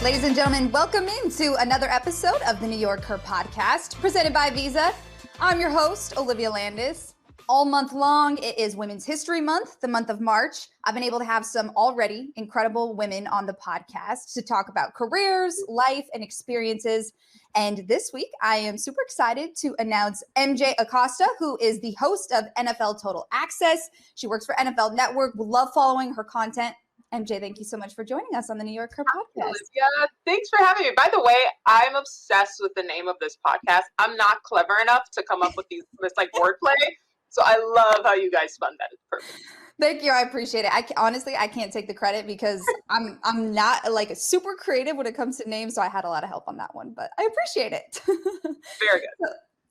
Ladies and gentlemen, welcome into another episode of the YorkHER podcast, presented by Visa. I'm your host, Olivia Landis. All month long, it is Women's History Month, the month of March. I've been able to have some already incredible women on the podcast to talk about careers, life, and experiences. And this week, I am super excited to announce MJ Acosta, who is the host of NFL Total Access. She works for NFL Network. We love following her content. MJ, thank you so much for joining us on the YorkHER podcast. Olivia, thanks for having me. By the way, I'm obsessed with the name of this podcast. I'm not clever enough to come up with this like wordplay, so I love how you guys spun that. It's perfect. Thank you. I appreciate it. Honestly, I can't take the credit because I'm not like super creative when it comes to names, so I had a lot of help on that one, but I appreciate it. Very good. So,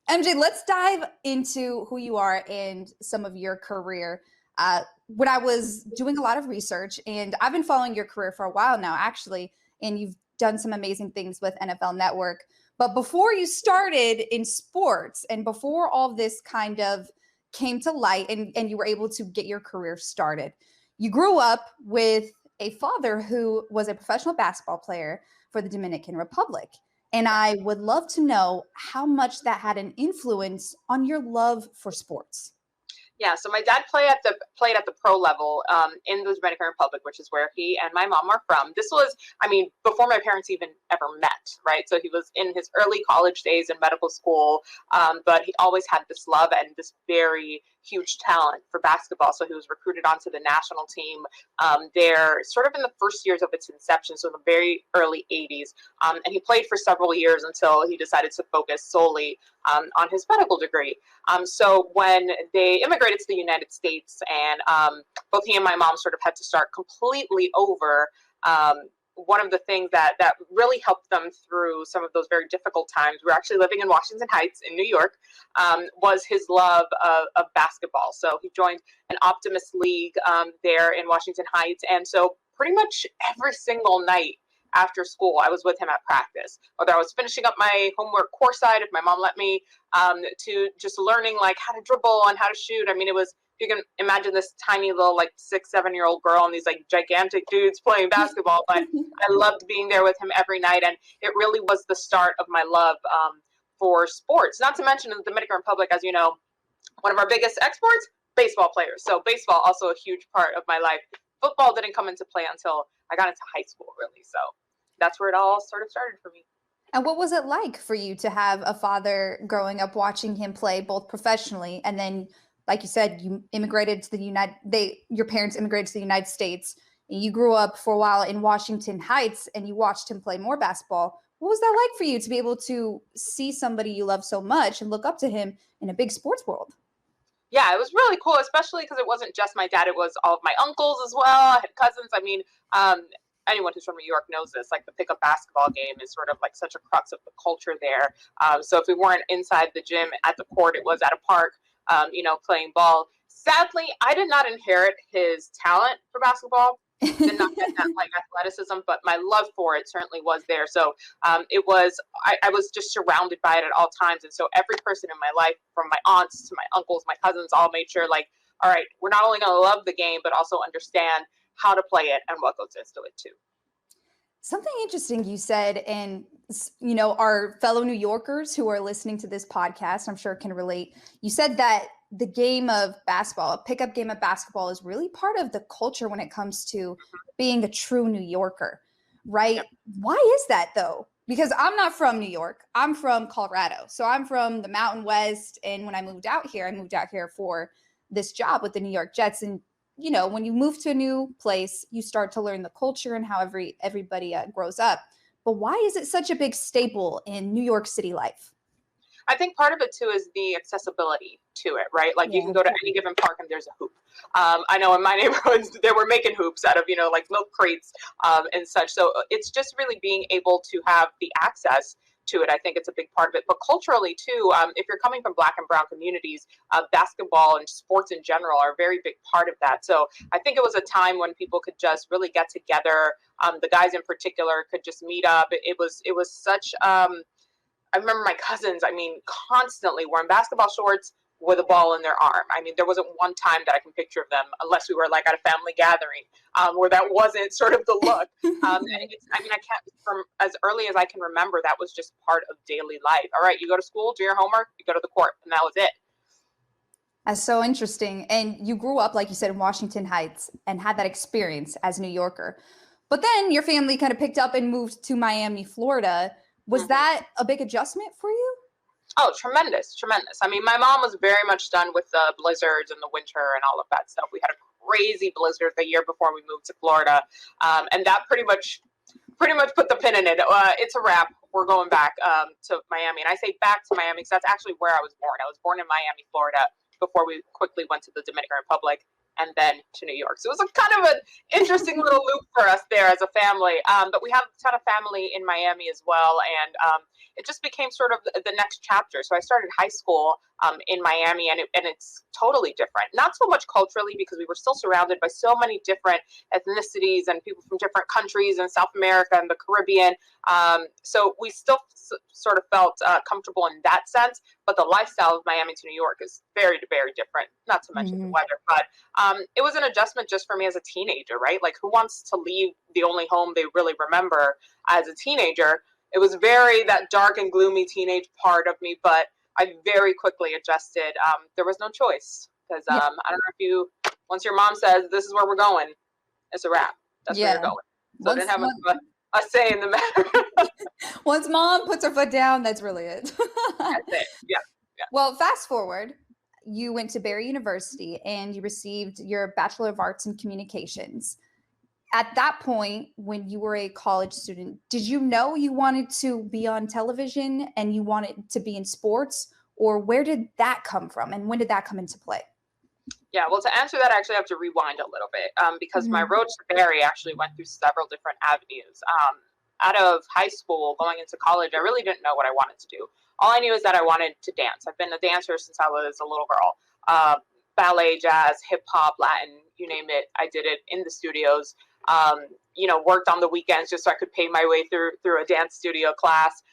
MJ, let's dive into who you are and some of your career. When I was doing a lot of research, and I've been following your career for a while now, actually, and you've done some amazing things with NFL Network. But before you started in sports and before all this kind of came to light and you were able to get your career started, you grew up with a father who was a professional basketball player for the Dominican Republic. And I would love to know how much that had an influence on your love for sports. Yeah, so my dad played at the pro level in the Dominican Republic, which is where he and my mom are from. This was, before my parents even ever met, right? So he was in his early college days in medical school, but he always had this love and this very huge talent for basketball. So he was recruited onto the national team there sort of in the first years of its inception, so the very early 80s. And he played for several years until he decided to focus solely on his medical degree. So when they immigrated to the United States and both he and my mom sort of had to start completely over, one of the things that really helped them through some of those very difficult times, we were actually living in Washington Heights in New York, was his love of basketball. So he joined an Optimist League there in Washington Heights. And so pretty much every single night after school, I was with him at practice, whether I was finishing up my homework courtside, if my mom let me, to just learning like how to dribble and how to shoot. It was, you can imagine this tiny little like 6-7-year-old girl and these like gigantic dudes playing basketball, but I loved being there with him every night. And it really was the start of my love for sports, not to mention in the Dominican Republic, as you know, one of our biggest exports, baseball players. So baseball, also a huge part of my life. Football didn't come into play until I got into high school, really. So that's where it all sort of started for me. And what was it like for you to have a father growing up watching him play both professionally and then, like you said, you immigrated to your parents immigrated to the United States, and you grew up for a while in Washington Heights and you watched him play more basketball. What was that like for you to be able to see somebody you love so much and look up to him in a big sports world? Yeah, it was really cool, especially because it wasn't just my dad. It was all of my uncles as well. I had cousins. Anyone who's from New York knows this, like the pickup basketball game is sort of like such a crux of the culture there. So if we weren't inside the gym at the court, it was at a park, playing ball. Sadly, I did not inherit his talent for basketball. Did not get that like athleticism, but my love for it certainly was there. So I was just surrounded by it at all times. And so every person in my life, from my aunts to my uncles, my cousins, all made sure like, all right, we're not only going to love the game, but also understand how to play it and what goes into it too. Something interesting you said, and our fellow New Yorkers who are listening to this podcast, I'm sure can relate. You said that the game of basketball, a pickup game of basketball, is really part of the culture when it comes to being a true New Yorker, right? Yep. Why is that though? Because I'm not from New York. I'm from Colorado. So I'm from the Mountain West. And when I moved out here for this job with the New York Jets. And when you move to a new place, you start to learn the culture and how everybody grows up. But why is it such a big staple in New York City life? I think part of it too is the accessibility to it, right? Like you can go to any given park and there's a hoop. I know in my neighborhoods they were making hoops out of, like milk crates and such. So it's just really being able to have the access to it. I think it's a big part of it. But culturally too, if you're coming from Black and brown communities, basketball and sports in general are a very big part of that. So I think it was a time when people could just really get together. The guys in particular could just meet up. It was such I remember my cousins, constantly wearing basketball shorts, with a ball in their arm. I mean, there wasn't one time that I can picture of them, unless we were like at a family gathering, where that wasn't sort of the look. I can't, from as early as I can remember, that was just part of daily life. All right, you go to school, do your homework, you go to the court, and that was it. That's so interesting. And you grew up, like you said, in Washington Heights and had that experience as a New Yorker. But then your family kind of picked up and moved to Miami, Florida. Was that a big adjustment for you? Oh, tremendous, tremendous. I mean, my mom was very much done with the blizzards and the winter and all of that stuff. We had a crazy blizzard the year before we moved to Florida. And that pretty much put the pin in it. It's a wrap. We're going back to Miami. And I say back to Miami because that's actually where I was born. I was born in Miami, Florida, before we quickly went to the Dominican Republic and then to New York. So it was a kind of an interesting little loop for us there as a family. But we have a ton of family in Miami as well. And it just became sort of the next chapter. So I started high school in Miami, and it's totally different. Not so much culturally, because we were still surrounded by so many different ethnicities and people from different countries in South America and the Caribbean. So we still sort of felt comfortable in that sense. But the lifestyle of Miami to New York is very, very different, not to mention the weather. But it was an adjustment just for me as a teenager, right? Like, who wants to leave the only home they really remember as a teenager? It was very that dark and gloomy teenage part of me, but I very quickly adjusted. There was no choice, because I don't know if once your mom says, this is where we're going, it's a wrap. That's where you're going. So I didn't have a say in the matter. Once mom puts her foot down, that's really it. That's it. Yeah. Well, fast forward, you went to Barry University and you received your Bachelor of Arts in Communications. At that point, when you were a college student, did you know you wanted to be on television and you wanted to be in sports? Or where did that come from? And when did that come into play? Yeah, well, to answer that, I actually have to rewind a little bit, because my road to Barry actually went through several different avenues. Out of high school, going into college, I really didn't know what I wanted to do. All I knew is that I wanted to dance. I've been a dancer since I was a little girl. Ballet, jazz, hip hop, Latin, you name it. I did it in the studios. Worked on the weekends just so I could pay my way through a dance studio class.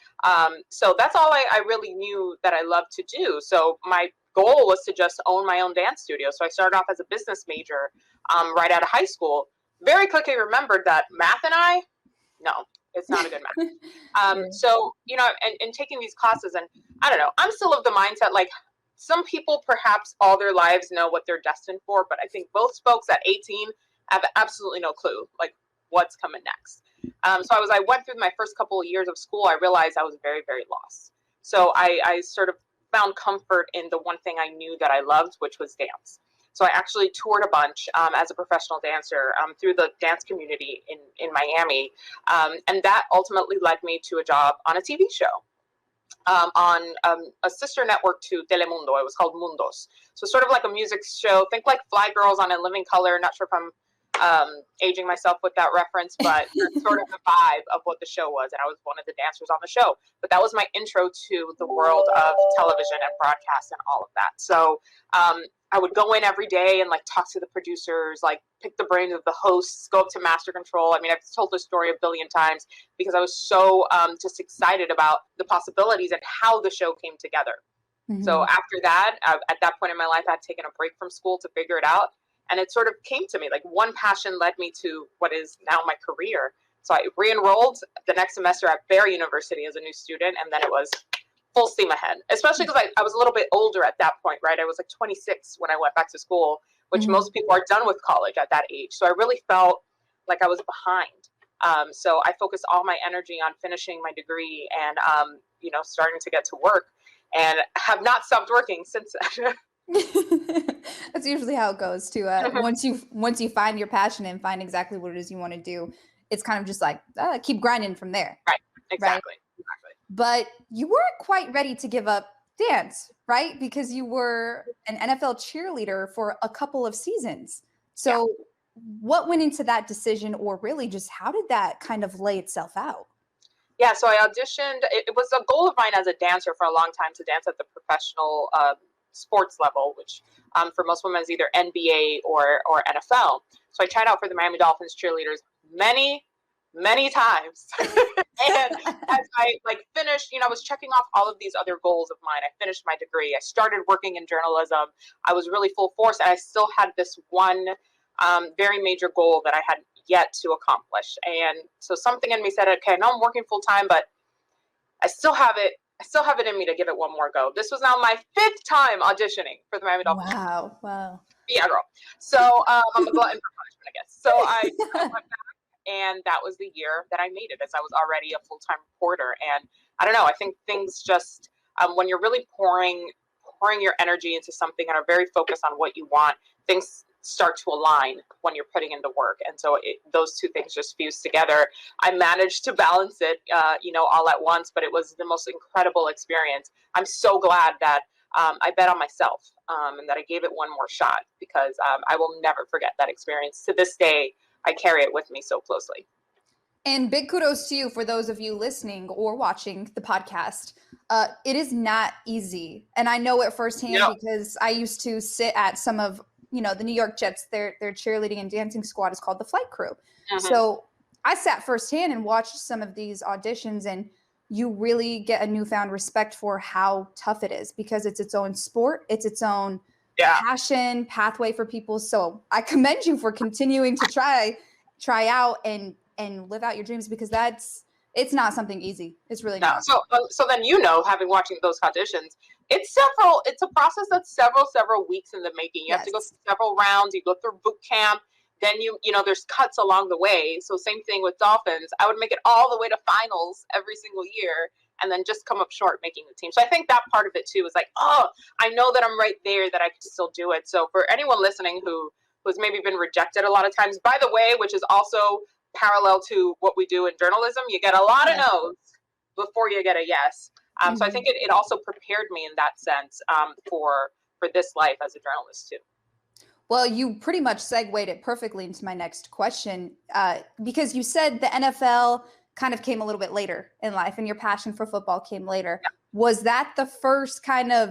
So that's all I really knew that I loved to do. So my goal was to just own my own dance studio. So I started off as a business major right out of high school. Very quickly remembered that math and no, it's not a good match. So, and taking these classes, and I don't know, I'm still of the mindset, like, some people perhaps all their lives know what they're destined for, but I think most folks at 18 have absolutely no clue, like, what's coming next. So I went through my first couple of years of school, I realized I was very, very lost. So I sort of found comfort in the one thing I knew that I loved, which was dance. So I actually toured a bunch as a professional dancer through the dance community in Miami. And that ultimately led me to a job on a TV show on a sister network to Telemundo. It was called Mundos. So sort of like a music show. Think like Fly Girls on In Living Color. Not sure if I'm aging myself with that reference, but that's sort of the vibe of what the show was. And I was one of the dancers on the show. But that was my intro to the world of television and broadcast and all of that. So I would go in every day and like talk to the producers, like pick the brains of the hosts, go up to Master Control. I mean, I've told this story a billion times because I was so just excited about the possibilities and how the show came together. So after that, at that point in my life, I had taken a break from school to figure it out. And it sort of came to me, like one passion led me to what is now my career. So I re-enrolled the next semester at Barry University as a new student. And then it was full steam ahead, especially because I was a little bit older at that point, right? I was like 26 when I went back to school, which most people are done with college at that age. So I really felt like I was behind. So I focused all my energy on finishing my degree and, starting to get to work, and have not stopped working since then. That's usually how it goes too. Once you find your passion and find exactly what it is you want to do, it's kind of just like keep grinding from there. Right. Exactly. Right? But you weren't quite ready to give up dance, right? Because you were an NFL cheerleader for a couple of seasons. So what went into that decision, or really just how did that kind of lay itself out? Yeah, so I auditioned. It was a goal of mine as a dancer for a long time to dance at the professional sports level, which for most women is either NBA or NFL. So I tried out for the Miami Dolphins cheerleaders many, many times. And as I finished, I was checking off all of these other goals of mine. I finished my degree. I started working in journalism. I was really full force, and I still had this one very major goal that I had yet to accomplish. And so something in me said, okay, I know I'm working full time, but I still have it in me to give it one more go. This was now my 5th time auditioning for the Miami Dolphins. Wow. Yeah, girl. So I'm a glutton for punishment, I guess. So I went back, and that was the year that I made it, as I was already a full-time reporter. And I don't know, I think things just, when you're really pouring your energy into something and are very focused on what you want, things start to align when you're putting in the work. And so those two things just fused together. I managed to balance it, all at once, but it was the most incredible experience. I'm so glad that I bet on myself and that I gave it one more shot, because I will never forget that experience. To this day, I carry it with me so closely. And big kudos to you for those of you listening or watching the podcast. It is not easy. And I know it firsthand because I used to sit at some of, the New York Jets, their cheerleading and dancing squad is called the Flight Crew. Mm-hmm. So I sat firsthand and watched some of these auditions, and you really get a newfound respect for how tough it is, because it's its own sport. It's its own passion, pathway for people. So I commend you for continuing to try out and live out your dreams, because it's not something easy. It's really not. So then, having watching those auditions, it's a process that's several weeks in the making. You have to go through several rounds. You go through boot camp. Then there's cuts along the way. So same thing with Dolphins. I would make it all the way to finals every single year, and then just come up short making the team. So I think that part of it too is like, oh, I know that I'm right there, that I could still do it. So for anyone listening who's maybe been rejected a lot of times, by the way, which is also parallel to what we do in journalism, you get a lot of no's before you get a yes. So I think it also prepared me in that sense for this life as a journalist too. Well, you pretty much segued it perfectly into my next question, because you said the NFL kind of came a little bit later in life, and your passion for football came later. Yeah. Was that the first kind of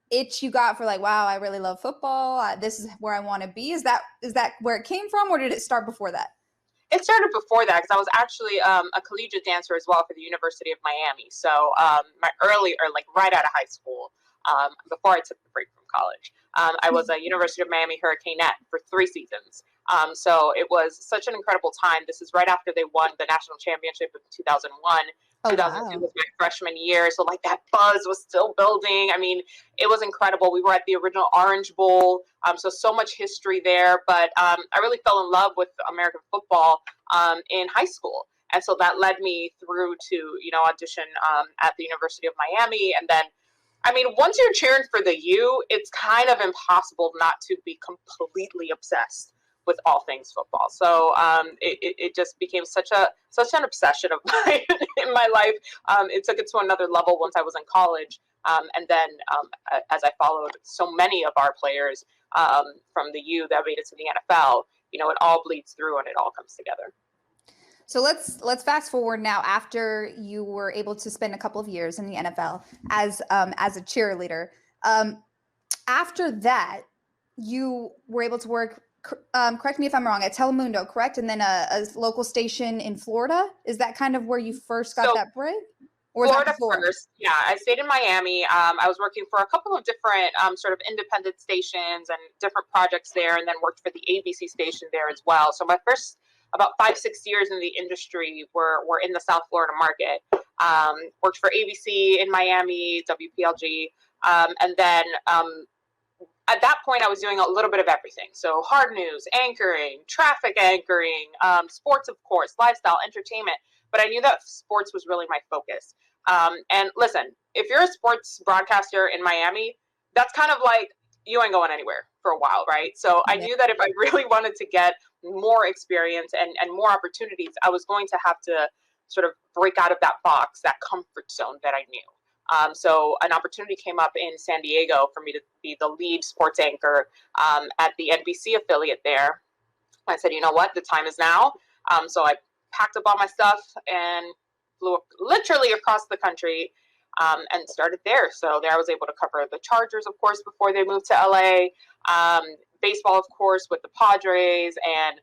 itch you got for like, wow, I really love football. This is where I want to be. Is that where it came from, or did it start before that? It started before that, because I was actually a collegiate dancer as well for the University of Miami. So right out of high school, before I took the break from college, I was a University of Miami Hurricanette for 3 seasons. So it was such an incredible time. This is right after they won the national championship in 2001. 2002 was my freshman year. So that buzz was still building. I mean, it was incredible. We were at the original Orange Bowl. So much history there. But I really fell in love with American football in high school. And so that led me through to, audition at the University of Miami. And then, I mean, once you're cheering for the U, it's kind of impossible not to be completely obsessed with all things football. So it just became such an obsession of mine in my life. It took it to another level once I was in college. And then as I followed so many of our players from the U that made it to the NFL, it all bleeds through and it all comes together. So let's fast forward now, after you were able to spend a couple of years in the NFL as a cheerleader. After that, you were able to work, correct me if I'm wrong, at Telemundo, correct? And then a local station in Florida. Is that kind of where you first got that break? Or Florida first. Yeah, I stayed in Miami. I was working for a couple of different sort of independent stations and different projects there, and then worked for the ABC station there as well. So my first about 5-6 years in the industry were in the South Florida market. Worked for ABC in Miami, WPLG, and then at that point I was doing a little bit of everything. So hard news, anchoring, traffic anchoring, sports, of course, lifestyle, entertainment. But I knew that sports was really my focus. And listen, if you're a sports broadcaster in Miami, that's kind of like, you ain't going anywhere for a while, right? So I knew that if I really wanted to get more experience and more opportunities, I was going to have to sort of break out of that box, that comfort zone that I knew. So an opportunity came up in San Diego for me to be the lead sports anchor at the NBC affiliate there. I said, you know what, the time is now. So I packed up all my stuff and flew literally across the country and started there. So there I was able to cover the Chargers, of course, before they moved to LA. Baseball, of course, with the Padres, and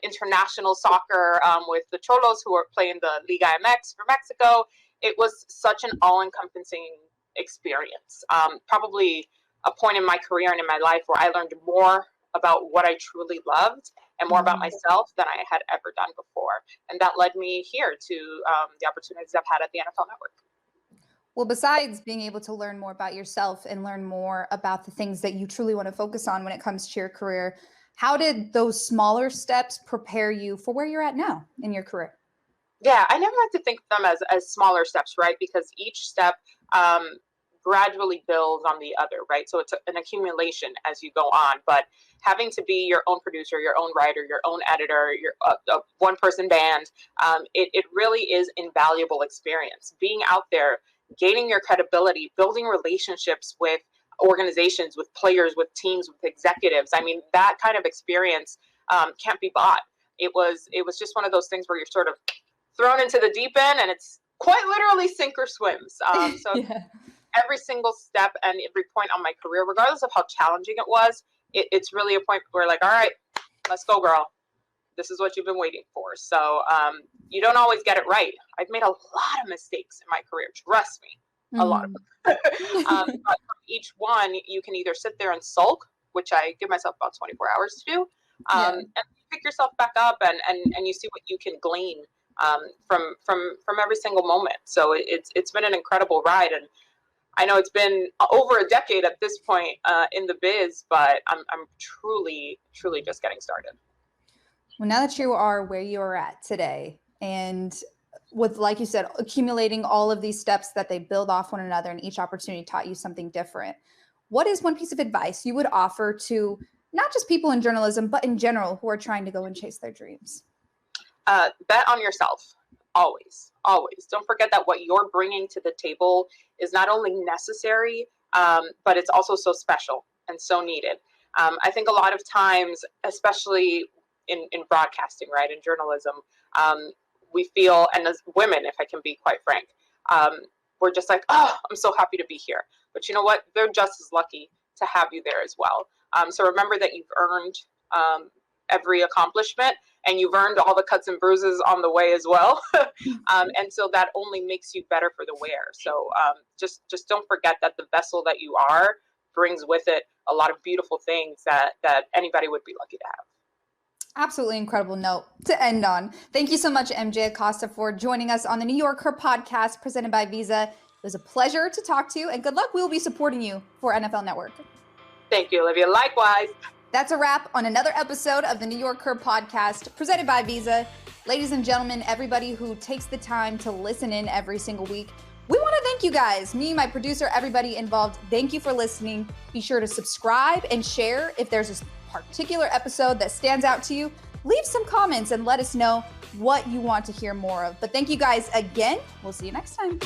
international soccer with the Cholos who are playing the Liga MX for Mexico. It was such an all-encompassing experience. Probably a point in my career and in my life where I learned more about what I truly loved and more about myself than I had ever done before. And that led me here to the opportunities I've had at the NFL Network. Well, besides being able to learn more about yourself and learn more about the things that you truly want to focus on when it comes to your career, how did those smaller steps prepare you for where you're at now in your career? Yeah, I never like to think of them as smaller steps, right? Because each step gradually builds on the other, right? So it's an accumulation as you go on. But having to be your own producer, your own writer, your own editor, your one-person band, it really is invaluable experience. Being out there, gaining your credibility, building relationships with organizations, with players, with teams, with executives. I mean, that kind of experience can't be bought. It was just one of those things where you're sort of thrown into the deep end, and it's quite literally sink or swim. So Yeah. every single step and every point on my career, regardless of how challenging it was, it's really a point where like, all right, let's go, girl. This is what you've been waiting for. So you don't always get it right. I've made a lot of mistakes in my career. Trust me, a lot of them. But from each one, you can either sit there and sulk, which I give myself about 24 hours to do, and pick yourself back up and you see what you can glean from every single moment. So it's been an incredible ride, and I know it's been over a decade at this point in the biz, but I'm truly just getting started. Well, now that you are where you are at today, and with, like you said, accumulating all of these steps that they build off one another, and each opportunity taught you something different, what is one piece of advice you would offer to not just people in journalism, but in general who are trying to go and chase their dreams? Bet on yourself. Always. Don't forget that what you're bringing to the table is not only necessary, but it's also so special and so needed. I think a lot of times, especially in broadcasting, right, in journalism, we feel, and as women, if I can be quite frank, we're just like, oh, I'm so happy to be here. But you know what? They're just as lucky to have you there as well. So remember that you've earned every accomplishment, and you've earned all the cuts and bruises on the way as well. And so that only makes you better for the wear. So just don't forget that the vessel that you are brings with it a lot of beautiful things that anybody would be lucky to have. Absolutely incredible note to end on. Thank you so much, MJ Acosta, for joining us on the YorkHER podcast presented by Visa. It was a pleasure to talk to you, and good luck. We will be supporting you for NFL Network. Thank you, Olivia. Likewise. That's a wrap on another episode of the YorkHER podcast presented by Visa. Ladies and gentlemen, everybody who takes the time to listen in every single week, we want to thank you guys. Me, my producer, everybody involved. Thank you for listening. Be sure to subscribe and share. If there's a particular episode that stands out to you, leave some comments and let us know what you want to hear more of. But thank you guys again. We'll see you next time.